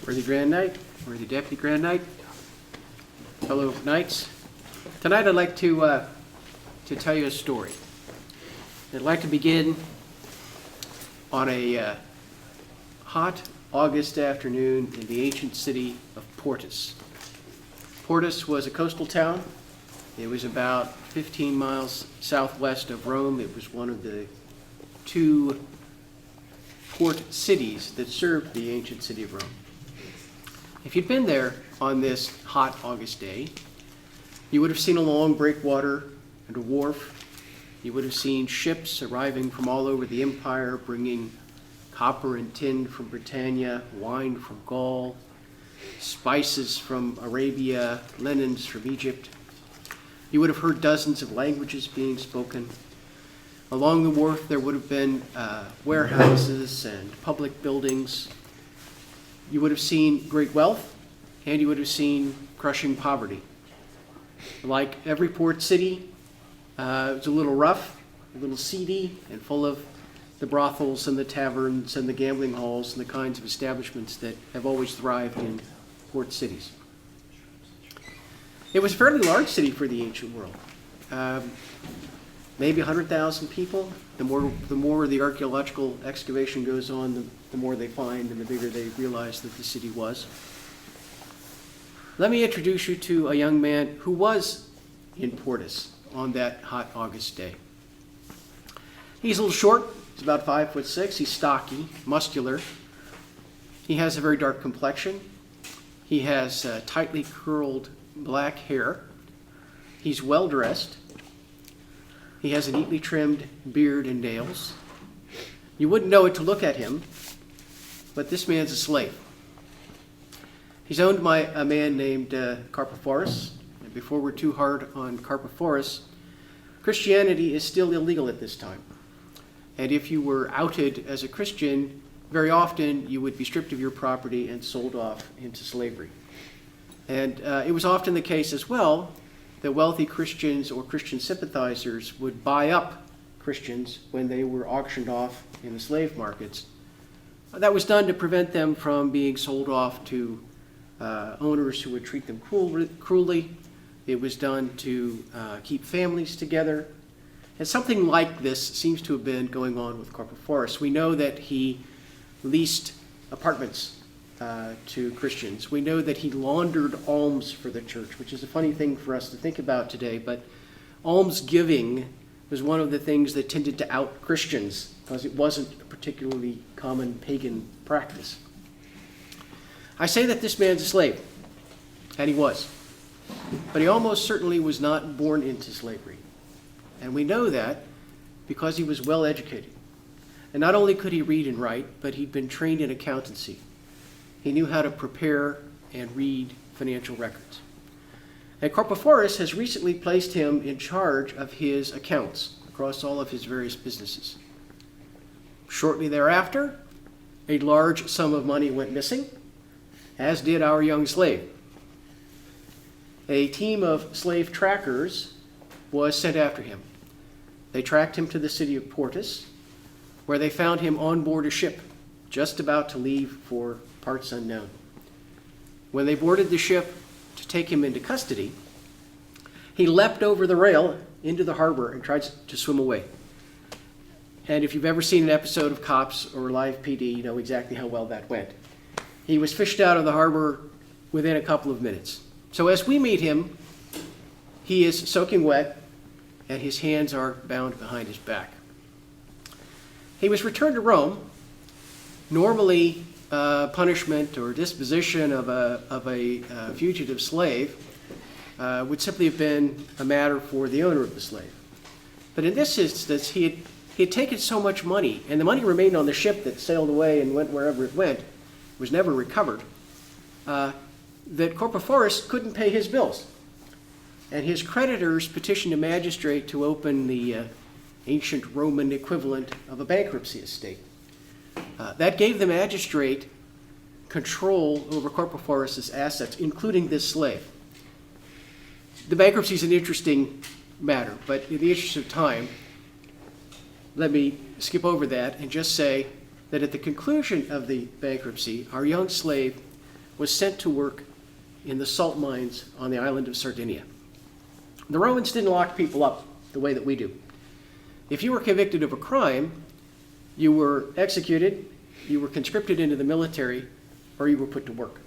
Worthy Grand Knight, worthy Deputy Grand Knight, fellow knights. Tonight I'd like to tell you a story. I'd like to begin on a hot August afternoon in the ancient city of Portus. Portus was a coastal town. It was about 15 miles southwest of Rome. It was one of the two port cities that served the ancient city of Rome. If you'd been there on this hot August day, you would have seen a long breakwater and a wharf. You would have seen ships arriving from all over the empire, bringing copper and tin from Britannia, wine from Gaul, spices from Arabia, linens from Egypt. You would have heard dozens of languages being spoken. Along the wharf, there would have been warehouses and public buildings. You would have seen great wealth, and you would have seen crushing poverty. Like every port city, it was a little rough, a little seedy, and full of the brothels and the taverns and the gambling halls and the kinds of establishments that have always thrived in port cities. It was a fairly large city for the ancient world. Maybe 100,000 people. The more the archaeological excavation goes on, the more they find and the bigger they realize that the city was. Let me introduce you to a young man who was in Portus on that hot August day. He's a little short. He's about 5'6". He's stocky, muscular. He has a very dark complexion. He has tightly curled black hair. He's well dressed. He has a neatly trimmed beard and nails. You wouldn't know it to look at him, but this man's a slave. He's owned by a man named Carpophorus. And before we're too hard on Carpophorus, Christianity is still illegal at this time. And if you were outed as a Christian, very often you would be stripped of your property and sold off into slavery. And it was often the case as well that wealthy Christians or Christian sympathizers would buy up Christians when they were auctioned off in the slave markets. That was done to prevent them from being sold off to owners who would treat them cruelly. It was done to keep families together. And something like this seems to have been going on with Carpophorus. We know that he leased apartments to Christians. We know that he laundered alms for the church, which is a funny thing for us to think about today, but alms giving was one of the things that tended to out Christians because it wasn't a particularly common pagan practice. I say that this man's a slave, and he was, but he almost certainly was not born into slavery. And we know that because he was well educated. And not only could he read and write, but he'd been trained in accountancy. He knew how to prepare and read financial records. And Carpophorus has recently placed him in charge of his accounts across all of his various businesses. Shortly thereafter, a large sum of money went missing, as did our young slave. A team of slave trackers was sent after him. They tracked him to the city of Portus, where they found him on board a ship, just about to leave for parts unknown. When they boarded the ship to take him into custody, he leapt over the rail into the harbor and tried to swim away. And if you've ever seen an episode of Cops or Live PD, you know exactly how well that went. He was fished out of the harbor within a couple of minutes. So as we meet him, he is soaking wet and his hands are bound behind his back. He was returned to Rome. Normally, punishment or disposition of a fugitive slave would simply have been a matter for the owner of the slave. But in this instance, he had taken so much money, and the money remained on the ship that sailed away and went wherever it went, was never recovered, that Carpophorus couldn't pay his bills. And his creditors petitioned a magistrate to open the ancient Roman equivalent of a bankruptcy estate. That gave the magistrate control over Carpophorus' assets, including this slave. The bankruptcy is an interesting matter, but in the interest of time, let me skip over that and just say that at the conclusion of the bankruptcy, our young slave was sent to work in the salt mines on the island of Sardinia. The Romans didn't lock people up the way that we do. If you were convicted of a crime, you were executed, you were conscripted into the military, or you were put to work.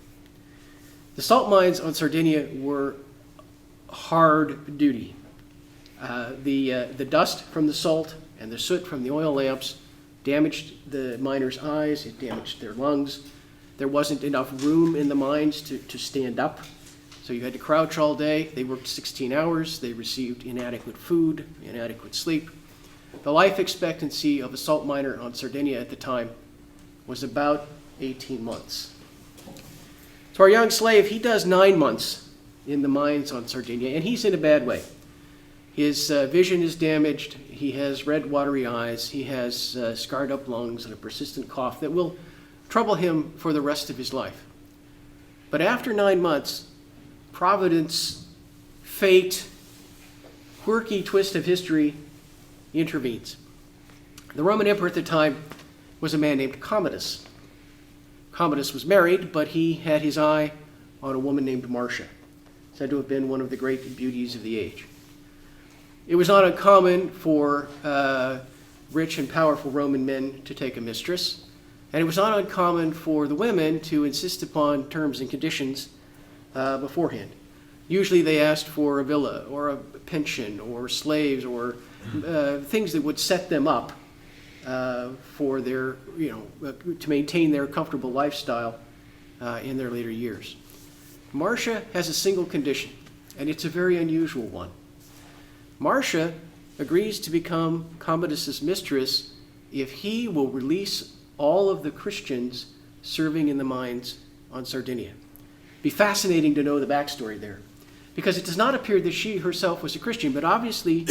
The salt mines on Sardinia were hard duty. The dust from the salt and the soot from the oil lamps damaged the miners' eyes, it damaged their lungs. There wasn't enough room in the mines to stand up, so you had to crouch all day. They worked 16 hours. They received inadequate food, inadequate sleep. The life expectancy of a salt miner on Sardinia at the time was about 18 months. So our young slave, he does 9 months in the mines on Sardinia, and he's in a bad way. His vision is damaged. He has red, watery eyes. He has scarred up lungs and a persistent cough that will trouble him for the rest of his life. But after 9 months, Providence, fate, quirky twist of history intervenes. The Roman emperor at the time was a man named Commodus. Commodus was married, but he had his eye on a woman named Marcia, said to have been one of the great beauties of the age. It was not uncommon for rich and powerful Roman men to take a mistress, and it was not uncommon for the women to insist upon terms and conditions beforehand. Usually they asked for a villa or a pension or slaves or things that would set them up for their, to maintain their comfortable lifestyle in their later years. Marcia has a single condition, and it's a very unusual one. Marcia agrees to become Commodus's mistress if he will release all of the Christians serving in the mines on Sardinia. It'd be fascinating to know the backstory there, because it does not appear that she herself was a Christian, but obviously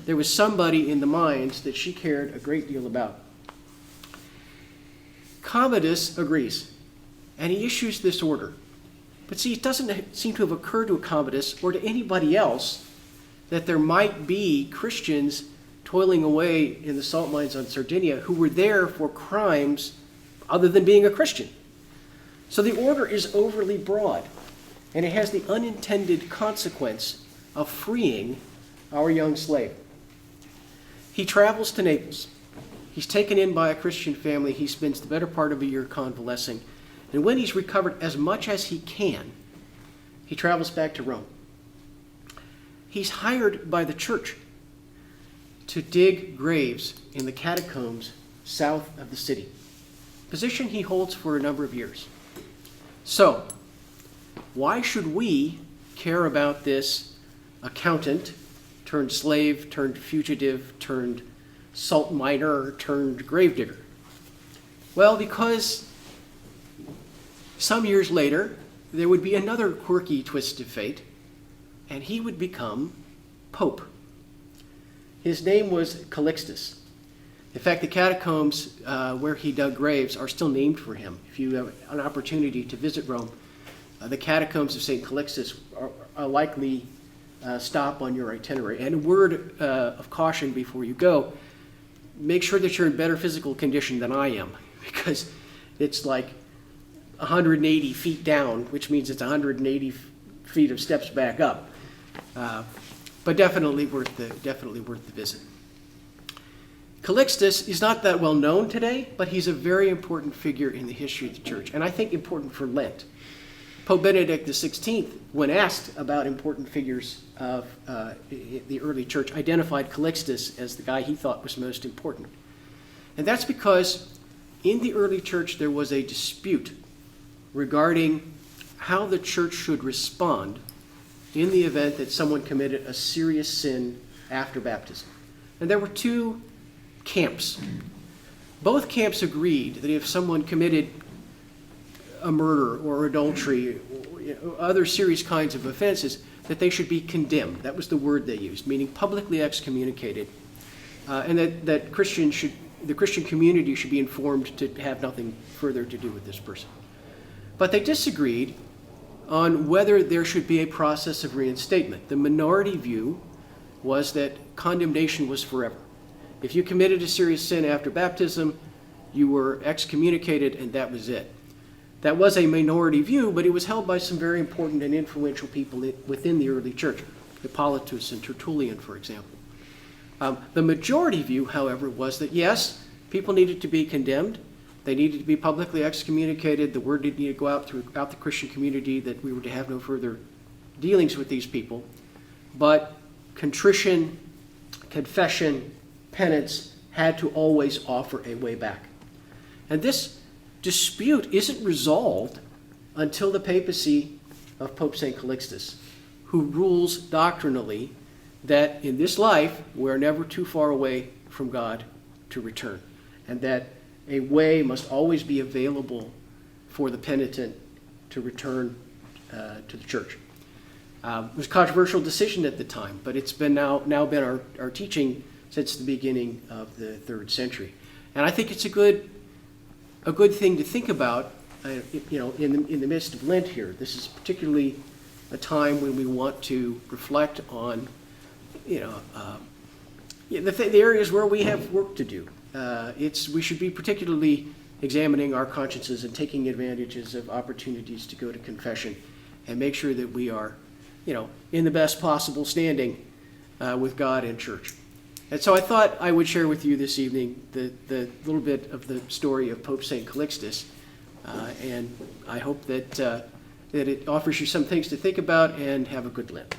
there was somebody in the mines that she cared a great deal about. Commodus agrees, and he issues this order. But see, it doesn't seem to have occurred to Commodus or to anybody else that there might be Christians toiling away in the salt mines on Sardinia who were there for crimes other than being a Christian. So the order is overly broad, and it has the unintended consequence of freeing our young slave. He travels to Naples. He's taken in by a Christian family. He spends the better part of a year convalescing. And when he's recovered as much as he can, he travels back to Rome. He's hired by the church to dig graves in the catacombs south of the city, a position he holds for a number of years. So, why should we care about this accountant turned slave, turned fugitive, turned salt miner, turned gravedigger? Well, because some years later, there would be another quirky twist of fate, and he would become Pope. His name was Callistus. In fact, the catacombs where he dug graves are still named for him. If you have an opportunity to visit Rome, the catacombs of St. Callistus are a likely stop on your itinerary. And a word of caution before you go, make sure that you're in better physical condition than I am, because it's like 180 feet down, which means it's 180 feet of steps back up. But definitely worth the visit. Callistus is not that well known today, but he's a very important figure in the history of the church, and I think important for Lent. Pope Benedict XVI, when asked about important figures of the early church, identified Callistus as the guy he thought was most important. And that's because in the early church there was a dispute regarding how the church should respond in the event that someone committed a serious sin after baptism. And there were two camps. Both camps agreed that if someone committed a murder or adultery or other serious kinds of offenses, that they should be condemned. That was the word they used, meaning publicly excommunicated, and that the Christian community should be informed to have nothing further to do with this person. But they disagreed on whether there should be a process of reinstatement. The minority view was that condemnation was forever. If you committed a serious sin after baptism, you were excommunicated and that was it. That was a minority view, but it was held by some very important and influential people within the early church, Hippolytus and Tertullian, for example. The majority view, however, was that yes, people needed to be condemned. They needed to be publicly excommunicated. The word did need to go out throughout the Christian community that we were to have no further dealings with these people. But contrition, confession, penance had to always offer a way back. And this dispute isn't resolved until the papacy of Pope St. Callistus, who rules doctrinally that in this life we're never too far away from God to return, and that a way must always be available for the penitent to return to the church. It was a controversial decision at the time, but it's been now been our teaching since the beginning of the 3rd century. And I think it's a good thing to think about, in the midst of Lent here. This is particularly a time when we want to reflect on, the areas where we have work to do. We should be particularly examining our consciences and taking advantages of opportunities to go to confession and make sure that we are, in the best possible standing with God and church. And so I thought I would share with you this evening the little bit of the story of Pope St. Callistus, and I hope that it offers you some things to think about, and have a good Lent.